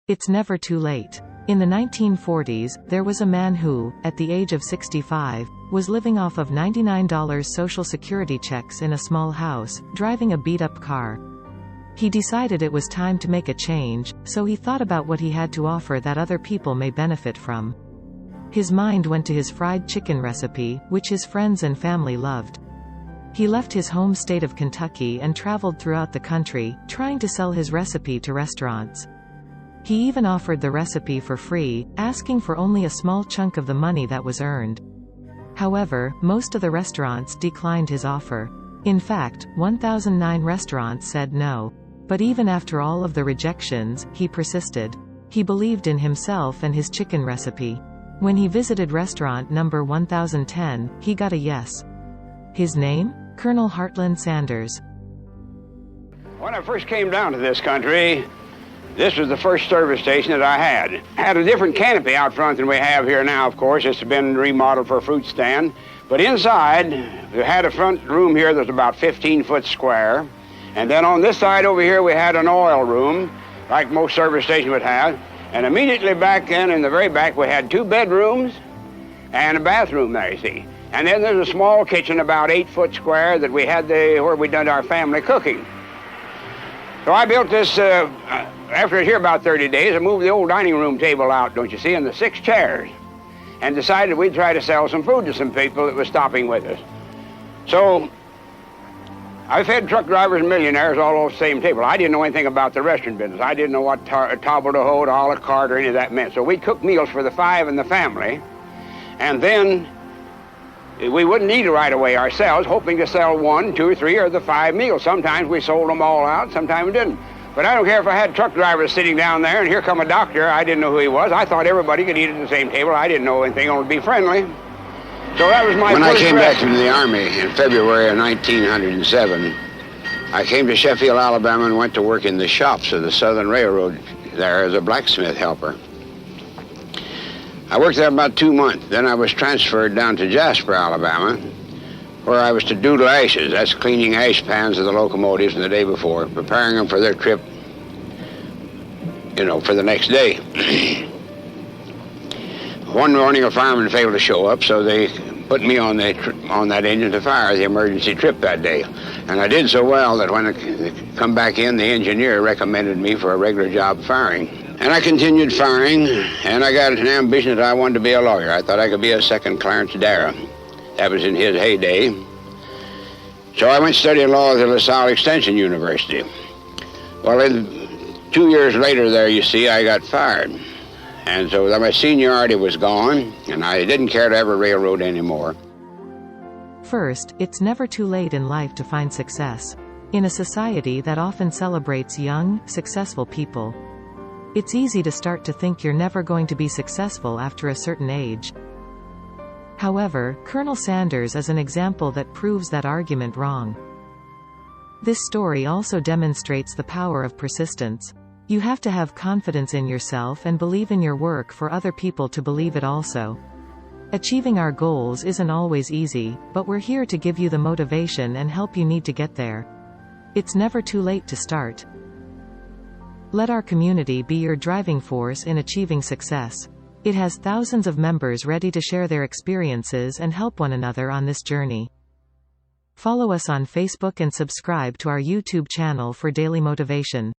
It's never too late. In the 1940s, there was a man who, at the age of 65, was living off of $99 Social Security checks in a small house, driving a beat-up car. He decided it was time to make a change, so he thought about what he had to offer that other people may benefit from. His mind went to his fried chicken recipe, which his friends and family loved. He left his home state of Kentucky and traveled throughout the country, trying to sell his recipe to restaurants. He even offered the recipe for free, asking for only a small chunk of the money that was earned. However, most of the restaurants declined his offer. In fact, 1,009 restaurants said no. But even after all of the rejections, he persisted. He believed in himself and his chicken recipe. When he visited restaurant number 1010, he got a yes. His name? Colonel Heartland Sanders. When I first came down to this country, this was the first service station that I had. It had a different canopy out front than we have here now, of course. It's been remodeled for a fruit stand. But inside, we had a front room here that was about 15 foot square. And then on this side over here, we had an oil room, like most service stations would have. And immediately back in the very back, we had 2 bedrooms and a bathroom there, you see. And then there's a small kitchen about 8 foot square that we had where we done our family cooking. So I built this, after I was here about 30 days, I moved the old dining room table out, don't you see, and the 6 chairs, and decided we'd try to sell some food to some people that were stopping with us. So I fed truck drivers and millionaires all off the same table. I didn't know anything about the restaurant business. I didn't know what table d'hote, a la carte, or any of that meant. So we'd cook meals for the 5 in the family, and then we wouldn't eat it right away ourselves, hoping to sell 1, 2, or 3, or the 5 meals. Sometimes we sold them all out, sometimes we didn't. But I don't care if I had truck drivers sitting down there, and here come a doctor. I didn't know who he was. I thought everybody could eat at the same table. I didn't know anything, only be friendly. So that was my When I first came restaurant. back from the Army in February of 1907, I came to Sheffield, Alabama, and went to work in the shops of the Southern Railroad there as a blacksmith helper. I worked there about 2 months. Then I was transferred down to Jasper, Alabama, where I was to doodle ashes. That's cleaning ash pans of the locomotives from the day before, preparing them for their trip, for the next day. One morning, a fireman failed to show up, so they put me on that engine to fire the emergency trip that day. And I did so well that when I come back in, the engineer recommended me for a regular job firing. And I continued firing, and I got an ambition that I wanted to be a lawyer. I thought I could be a second Clarence Darragh. That was in his heyday. So I went studying law at the LaSalle Extension University. Well, 2 years later there, you see, I got fired. And so my seniority was gone, and I didn't care to have a railroad anymore. First, it's never too late in life to find success. In a society that often celebrates young, successful people, it's easy to start to think you're never going to be successful after a certain age. However, Colonel Sanders is an example that proves that argument wrong. This story also demonstrates the power of persistence. You have to have confidence in yourself and believe in your work for other people to believe it also. Achieving our goals isn't always easy, but we're here to give you the motivation and help you need to get there. It's never too late to start. Let our community be your driving force in achieving success. It has thousands of members ready to share their experiences and help one another on this journey. Follow us on Facebook and subscribe to our YouTube channel for daily motivation.